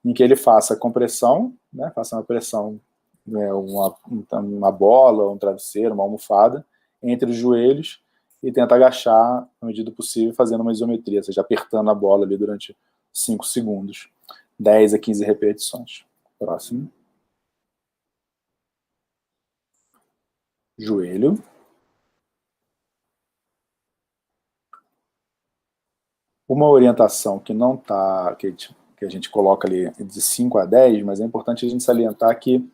Speaker 1: em que ele faça compressão, né, faça uma pressão, né, uma bola, um travesseiro, uma almofada, entre os joelhos, e tenta agachar, na medida do possível, fazendo uma isometria, ou seja, apertando a bola ali durante 5 segundos. 10 a 15 repetições. Próximo. Joelho. Uma orientação que não está, que a gente coloca ali de 5 a 10, mas é importante a gente salientar que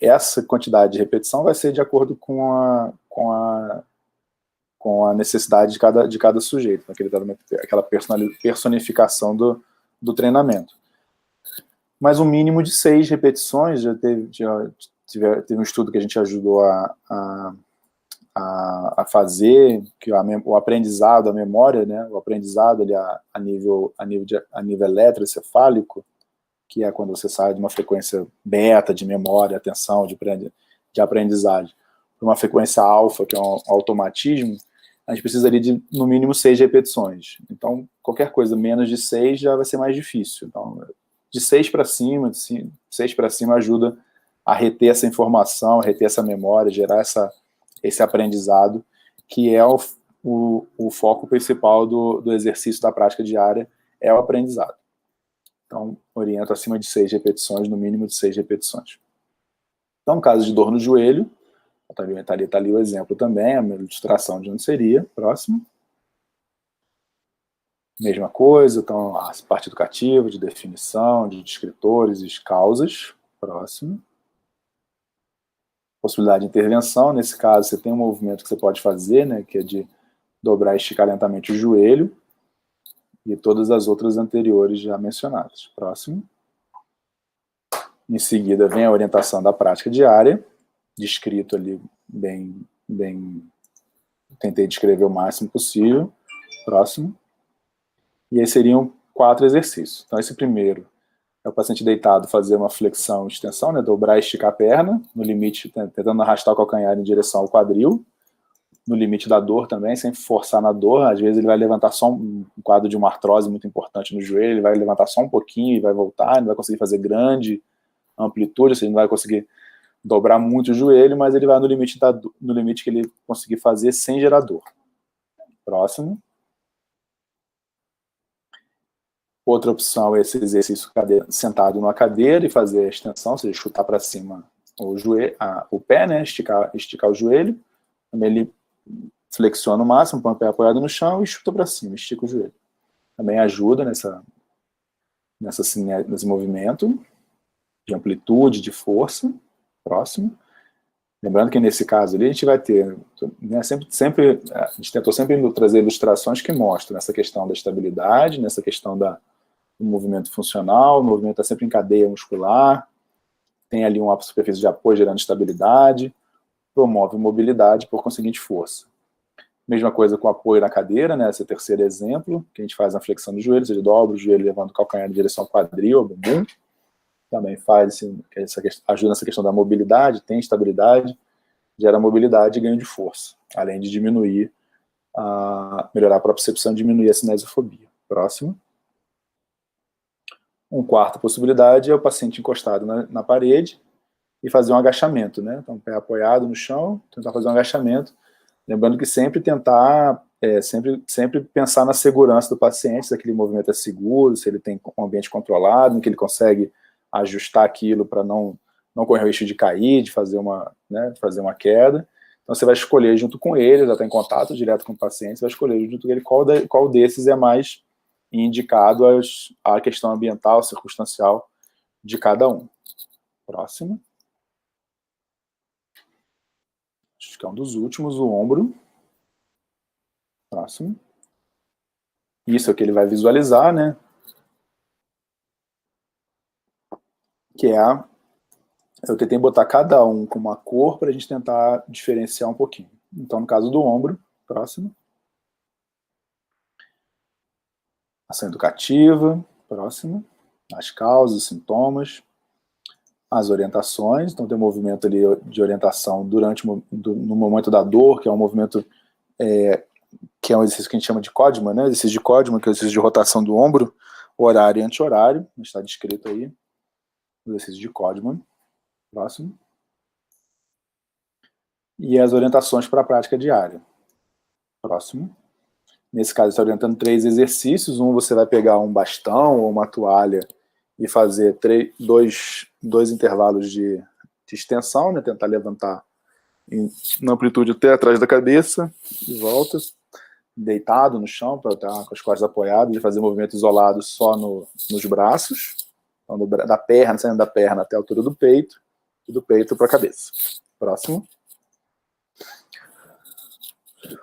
Speaker 1: essa quantidade de repetição vai ser de acordo com a necessidade de cada sujeito, aquela personificação do treinamento. Mas um mínimo de 6 repetições, teve um estudo que a gente ajudou a fazer, que o aprendizado, a memória, né, o aprendizado ali a nível eletroencefálico, que é quando você sai de uma frequência beta de memória, atenção, de aprendizagem, para uma frequência alfa, que é um automatismo, a gente precisa ali de, no mínimo, 6 repetições. Então, qualquer coisa menos de 6 já vai ser mais difícil. Então, de 6 para cima, ajuda a reter essa informação, a reter essa memória, gerar esse aprendizado, que é o foco principal do exercício da prática diária, é o aprendizado. Então, oriento acima de 6 repetições, no mínimo de 6 repetições. Então, no caso de dor no joelho, está ali o exemplo também, a ilustração de onde seria. Próximo. Mesma coisa, então, a parte educativa, de definição, de descritores e causas. Próximo. Possibilidade de intervenção, nesse caso você tem um movimento que você pode fazer, né, que é de dobrar e esticar lentamente o joelho, e todas as outras anteriores já mencionadas. Próximo. Em seguida vem a orientação da prática diária, descrito ali tentei descrever o máximo possível. Próximo. E aí seriam 4 exercícios. Então esse primeiro é o paciente deitado fazer uma flexão e extensão, né, dobrar e esticar a perna, no limite, tentando arrastar o calcanhar em direção ao quadril, no limite da dor também, sem forçar na dor. Às vezes ele vai levantar só um quadro de uma artrose muito importante no joelho, ele vai levantar só um pouquinho e vai voltar, não vai conseguir fazer grande amplitude, ou seja, não vai conseguir dobrar muito o joelho, mas ele vai no limite que ele conseguir fazer sem gerar dor. Próximo. Outra opção é esse exercício sentado numa cadeira e fazer a extensão, ou seja, chutar para cima o pé, né, esticar o joelho. Também ele flexiona o máximo, põe o pé apoiado no chão e chuta para cima, estica o joelho. Também ajuda nesse movimento de amplitude, de força. Próximo. Lembrando que nesse caso ali a gente vai ter, né, sempre, a gente tentou sempre trazer ilustrações que mostram essa questão da estabilidade, nessa questão do movimento funcional, o movimento está sempre em cadeia muscular, tem ali uma superfície de apoio gerando estabilidade, promove mobilidade, por conseguinte força. Mesma coisa com apoio na cadeira, né, esse é o terceiro exemplo, que a gente faz na flexão do joelho, você dobra o joelho levando o calcanhar em direção ao quadril, ao bumbum, também ajuda nessa questão da mobilidade, tem estabilidade, gera mobilidade e ganho de força, além de diminuir, melhorar a propriocepção e diminuir a cinesiofobia. Próximo. Uma quarta possibilidade é o paciente encostado na parede e fazer um agachamento, né? Então, pé apoiado no chão, tentar fazer um agachamento, lembrando que sempre tentar, sempre pensar na segurança do paciente, se aquele movimento é seguro, se ele tem um ambiente controlado, em que ele consegue ajustar aquilo para não correr o risco de cair, de fazer uma queda. Então você vai escolher junto com ele, já está em contato direto com o paciente, você vai escolher junto com ele qual desses é mais indicado à questão ambiental, circunstancial de cada um. Próximo. Acho que é um dos últimos, o ombro. Próximo. Isso é o que ele vai visualizar, né? Que é eu tentei botar cada um com uma cor para a gente tentar diferenciar um pouquinho. Então, no caso do ombro, próximo. Ação educativa, próximo. As causas, sintomas. As orientações, então tem um movimento ali de orientação no momento da dor, que é um movimento que é um exercício que a gente chama de Codman, né? Exercício de Codman, que é o exercício de rotação do ombro, horário e anti-horário, está descrito aí, o exercício de Codman. Próximo. E as orientações para a prática diária. Próximo. Nesse caso, está orientando 3 exercícios. Um, você vai pegar um bastão ou uma toalha e fazer 2 intervalos de extensão, né? Tentar levantar na amplitude até atrás da cabeça e volta, deitado no chão, para estar com as costas apoiadas e fazer movimento isolado só nos braços, então, da perna, saindo da perna até a altura do peito, e do peito para a cabeça. Próximo.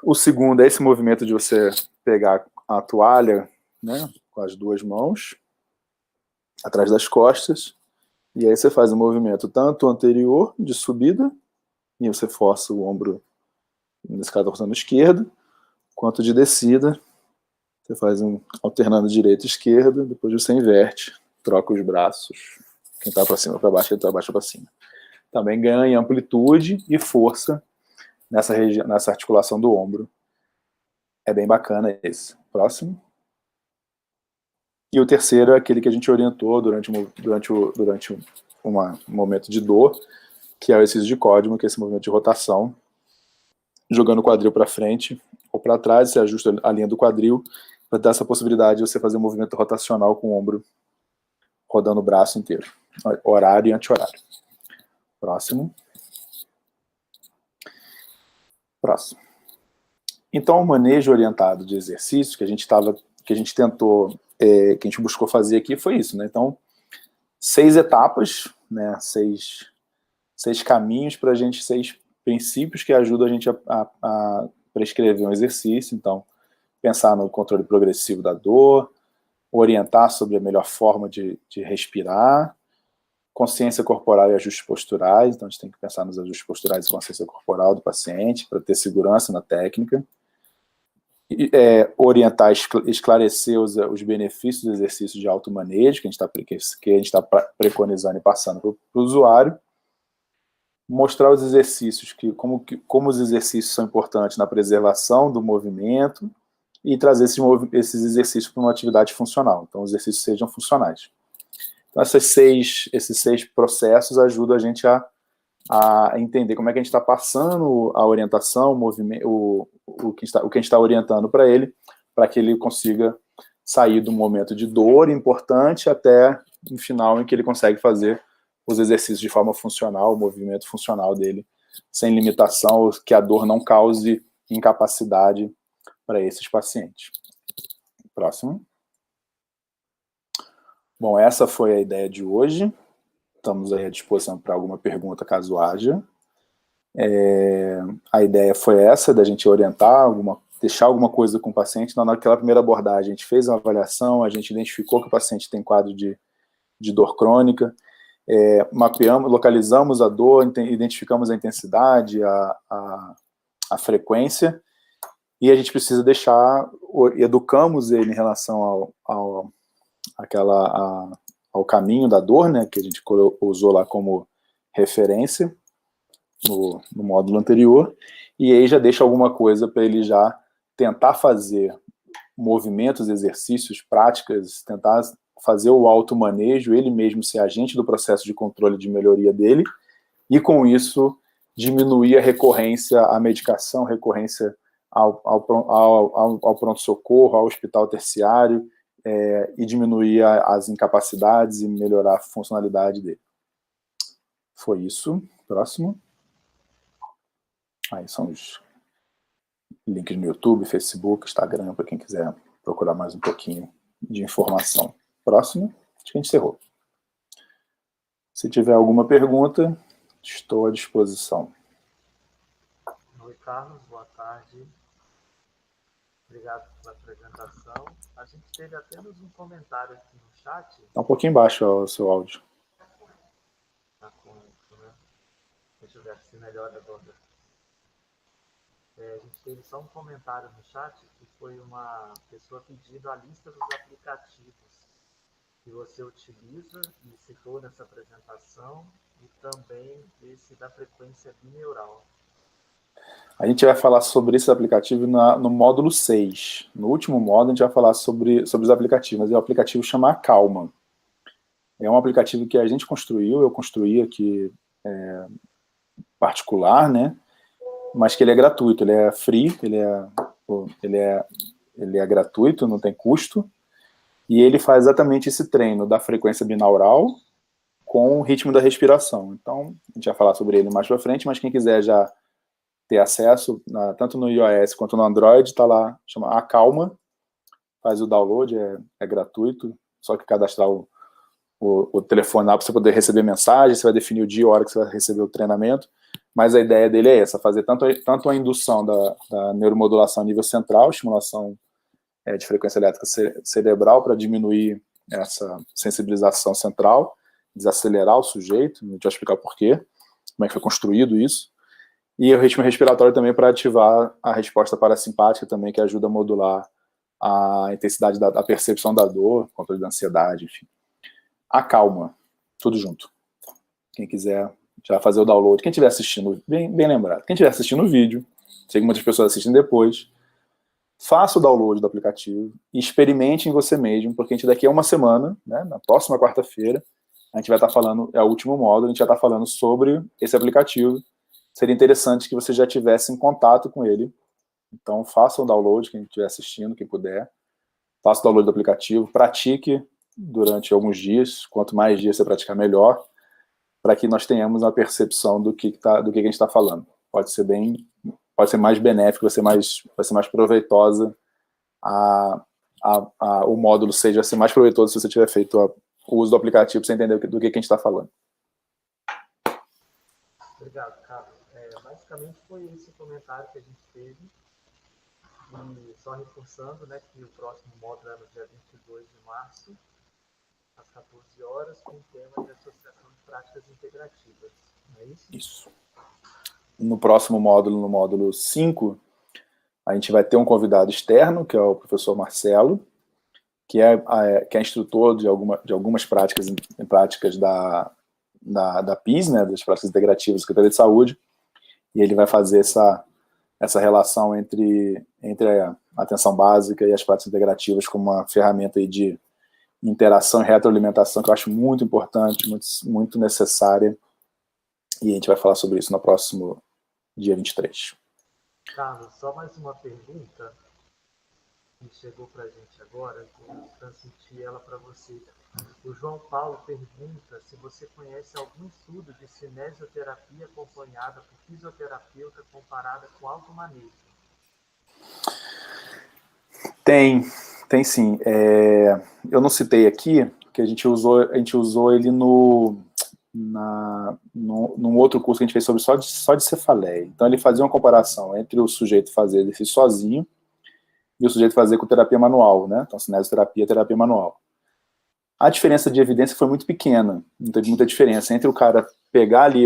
Speaker 1: O segundo é esse movimento de você pegar a toalha, né, com as 2 mãos, atrás das costas, e aí você faz um movimento tanto anterior, de subida, e você força o ombro, nesse caso, forçando esquerdo, quanto de descida, você faz alternando direita e esquerda, depois você inverte, troca os braços, quem está para cima para baixo, quem está baixo para cima. Também ganha amplitude e força nessa articulação do ombro. É bem bacana esse. Próximo. E o terceiro é aquele que a gente orientou durante um momento de dor, que é o exercício de Codman, que é esse movimento de rotação, jogando o quadril para frente ou para trás, você ajusta a linha do quadril, para dar essa possibilidade de você fazer um movimento rotacional com o ombro rodando o braço inteiro. Horário e anti-horário. Próximo. Próximo. Então, o manejo orientado de exercícios que a gente tentou, que a gente buscou fazer aqui foi isso, né? Então, 6 etapas, né? 6 caminhos para a gente, 6 princípios que ajudam a gente a prescrever um exercício. Então, pensar no controle progressivo da dor, orientar sobre a melhor forma de respirar, consciência corporal e ajustes posturais. Então, a gente tem que pensar nos ajustes posturais e consciência corporal do paciente para ter segurança na técnica. Orientar, esclarecer os benefícios do exercício de automanejo que a gente está preconizando e passando para o usuário. Mostrar os exercícios, como os exercícios são importantes na preservação do movimento e trazer esses exercícios para uma atividade funcional. Então, os exercícios sejam funcionais. Então, esses 6 processos ajudam a gente a entender como é que a gente está passando a orientação, o movimento, o que a gente está orientando para que ele consiga sair do momento de dor importante até no final em que ele consegue fazer os exercícios de forma funcional, o movimento funcional dele, sem limitação, que a dor não cause incapacidade para esses pacientes. Próximo. Bom, essa foi a ideia de hoje. Estamos aí à disposição para alguma pergunta, caso haja. A ideia foi essa, da gente orientar, deixar alguma coisa com o paciente. Naquela primeira abordagem, a gente fez uma avaliação, a gente identificou que o paciente tem quadro de dor crônica, mapeamos, localizamos a dor, identificamos a intensidade, a frequência, e a gente precisa educamos ele em relação ao caminho da dor, né, que a gente usou lá como referência no módulo anterior, e aí já deixa alguma coisa para ele já tentar fazer movimentos, exercícios, práticas, tentar fazer o automanejo, ele mesmo ser agente do processo de controle de melhoria dele, e com isso diminuir a recorrência à medicação, recorrência ao pronto-socorro, ao hospital terciário, e diminuir as incapacidades e melhorar a funcionalidade dele. Foi isso. Próximo. Aí são os links no YouTube, Facebook, Instagram, para quem quiser procurar mais um pouquinho de informação. Próximo. Acho que a gente encerrou. Se tiver alguma pergunta, estou à disposição.
Speaker 2: Oi, Carlos. Boa tarde. Obrigado pela apresentação. A gente teve apenas um comentário aqui no chat.
Speaker 1: Está um pouquinho baixo o seu áudio.
Speaker 2: Tá com isso, né? Deixa eu ver se melhora agora. A gente teve só um comentário no chat, que foi uma pessoa pedindo a lista dos aplicativos que você utiliza e citou nessa apresentação, e também esse da frequência bineural.
Speaker 1: A gente vai falar sobre esse aplicativo no módulo 6. No último módulo, a gente vai falar sobre os aplicativos. E o aplicativo chama Acalma. É um aplicativo que a gente construiu, eu construí aqui particular, né? Mas que ele é gratuito, ele é free, ele é gratuito, não tem custo. E ele faz exatamente esse treino da frequência binaural com o ritmo da respiração. Então, a gente vai falar sobre ele mais para frente, mas quem quiser já ter acesso, tanto no iOS quanto no Android, está lá, chama Acalma, faz o download, é gratuito, só que cadastrar o telefone lá para você poder receber mensagem, você vai definir o dia e a hora que você vai receber o treinamento, mas a ideia dele é essa, fazer tanto a indução da neuromodulação a nível central, estimulação de frequência elétrica cerebral para diminuir essa sensibilização central, desacelerar o sujeito, a gente vai explicar por quê, como é que foi construído isso, e o ritmo respiratório também para ativar a resposta parasimpática também, que ajuda a modular a intensidade da percepção da dor, controle da ansiedade, enfim. Acalma, tudo junto. Quem quiser já fazer o download, quem estiver assistindo, bem lembrado, quem estiver assistindo o vídeo, sei que muitas pessoas assistem depois, faça o download do aplicativo e experimente em você mesmo, porque a gente daqui a uma semana, né, na próxima quarta-feira, a gente vai estar falando, é o último módulo, a gente vai estar falando sobre esse aplicativo. Seria interessante que você já tivesse em contato com ele. Então, faça o download, quem estiver assistindo, quem puder. Faça o download do aplicativo, pratique durante alguns dias. Quanto mais dias você praticar, melhor, para que nós tenhamos uma percepção do que a gente está falando. Pode ser mais benéfico, vai ser mais proveitosa. O módulo 6 vai ser mais proveitoso se você tiver feito o uso do aplicativo, para você entender do que a gente está falando.
Speaker 2: Obrigado, Carlos. Basicamente foi esse comentário que a gente teve, e só reforçando, né, que o próximo módulo é no dia 22 de março, às 14 horas, com o tema de associação de práticas integrativas. Não é isso? Isso.
Speaker 1: No próximo módulo, no módulo 5, a gente vai ter um convidado externo, que é o professor Marcelo, que é instrutor de algumas práticas da PIS, né, das práticas integrativas da Secretaria de Saúde, e ele vai fazer essa relação entre a atenção básica e as práticas integrativas como uma ferramenta aí de interação e retroalimentação que eu acho muito importante, muito, muito necessária, e a gente vai falar sobre isso no próximo dia 23.
Speaker 2: Carlos, só mais uma pergunta que chegou para a gente agora, vou transmitir ela para você. O João Paulo pergunta se você conhece algum estudo de cinesioterapia acompanhada por fisioterapeuta comparada com automanejo.
Speaker 1: Tem sim. Eu não citei aqui, porque a gente usou ele num outro curso que a gente fez sobre só de cefaleia. Então ele fazia uma comparação entre o sujeito fazer exercício sozinho e o sujeito fazer com terapia manual, né? Então cinesioterapia, terapia manual. A diferença de evidência foi muito pequena, não teve muita diferença entre o cara pegar ali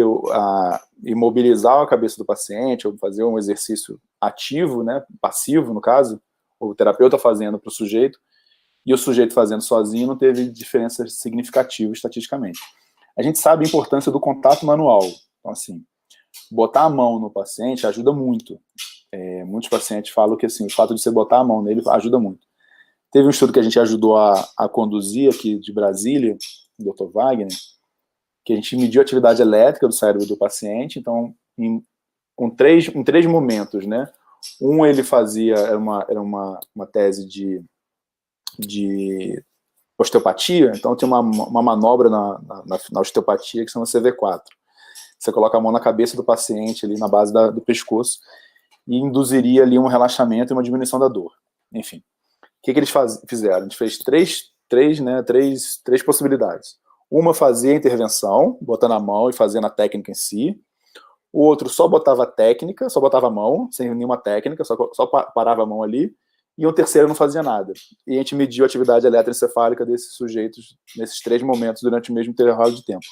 Speaker 1: imobilizar a cabeça do paciente, ou fazer um exercício ativo, né, passivo no caso, o terapeuta fazendo para o sujeito, e o sujeito fazendo sozinho, não teve diferença significativa estatisticamente. A gente sabe a importância do contato manual. Então, assim, botar a mão no paciente ajuda muito. Muitos pacientes falam que assim, o fato de você botar a mão nele ajuda muito. Teve um estudo que a gente ajudou a conduzir aqui de Brasília, o Dr. Wagner, que a gente mediu a atividade elétrica do cérebro do paciente, então, em três momentos, né? Ele fazia, era uma tese de osteopatia, então tinha uma manobra na osteopatia que se chama CV4. Você coloca a mão na cabeça do paciente, ali na base do pescoço, e induziria ali um relaxamento e uma diminuição da dor. Enfim. O que eles fizeram? A gente fez três possibilidades. Uma fazia a intervenção, botando a mão e fazendo a técnica em si. O outro só botava a técnica, só botava a mão, sem nenhuma técnica, só parava a mão ali. E o terceiro não fazia nada. E a gente mediu a atividade eletroencefálica desses sujeitos nesses 3 momentos durante o mesmo intervalo de tempo.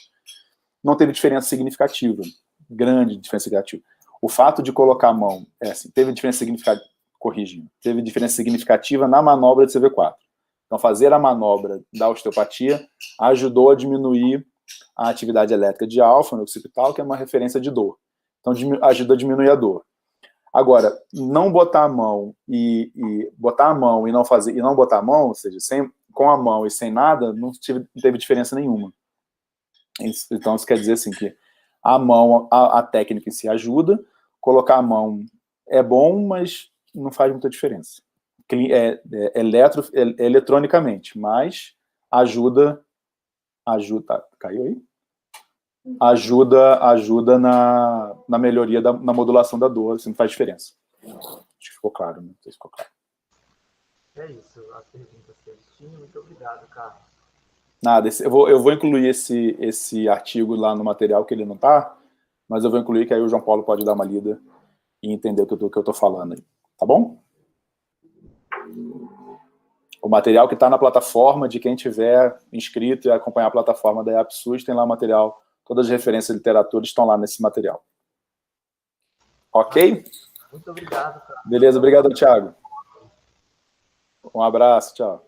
Speaker 1: Não teve diferença significativa, grande diferença significativa. O fato de colocar a mão, teve diferença significativa, teve diferença significativa na manobra de CV4. Então, fazer a manobra da osteopatia ajudou a diminuir a atividade elétrica de alfa no occipital, que é uma referência de dor. Então, ajuda a diminuir a dor. Agora, não botar a mão e botar a mão e não fazer e não botar a mão, ou seja, com a mão e sem nada, não teve diferença nenhuma. Então, isso quer dizer assim que a mão, a técnica em si ajuda, colocar a mão é bom, mas não faz muita diferença. Eletronicamente, mas ajuda, caiu aí? Ajuda na melhoria, na modulação da dor, assim, não faz diferença. Acho que ficou claro, né? Não sei se ficou claro.
Speaker 2: É isso, as perguntas que eles tinham. Muito obrigado, Carlos.
Speaker 1: Nada, eu vou incluir esse artigo lá no material, que ele não tá, mas eu vou incluir, que aí o João Paulo pode dar uma lida e entender o que eu tô falando aí. Tá bom? O material que está na plataforma, de quem tiver inscrito e acompanhar a plataforma da EAPSUS, tem lá o material, todas as referências de literatura estão lá nesse material. Ok?
Speaker 2: Muito obrigado, cara.
Speaker 1: Beleza, obrigado, Thiago. Um abraço, tchau.